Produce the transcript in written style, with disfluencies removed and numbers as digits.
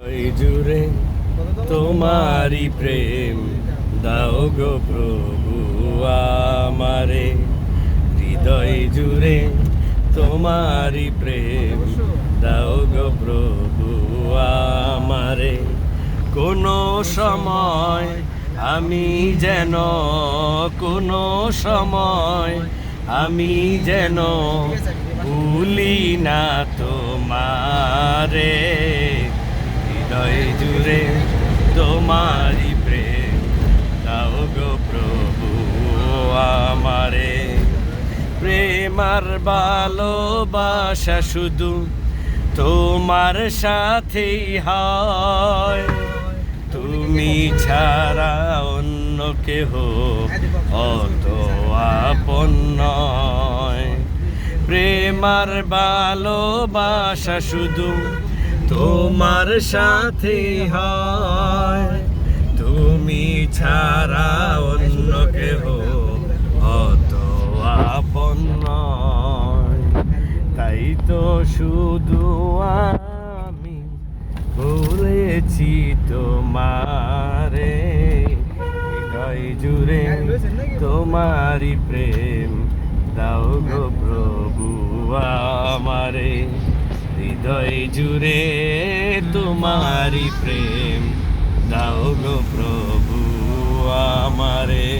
হৃদয় জুড়ে তোমারি প্রেম দাও গো প্রভু আমারে। হৃদয় জুড়ে তোমারি প্রেম দাও গো প্রভু আমারে। কোনো সময় আমি যেন কোনো সময় আমি যেন ভুলি না তোমারে। হৃদয় জুড়ে তোমারি প্রেম দাও গো প্রভু আমারে। প্রেম আর ভালোবাসা শুধু তোমার সাথেই হয়, তুমি ছাড়া অন্য কেহ অত আপন নয়। প্রেম আর ভালোবাসা শুধু তোমার সাথেই হয়, তুমি ছাড়া অন্য কেহ অত আপন নয়। তাই তো শুধু আমি বলেছি তোমারে। হৃদয় জুড়ে তোমারি প্রেম দাও গো প্রভু আমারে। হৃদয় জুড়ে তোমারি প্রেম দাও গো প্রভু আমারে।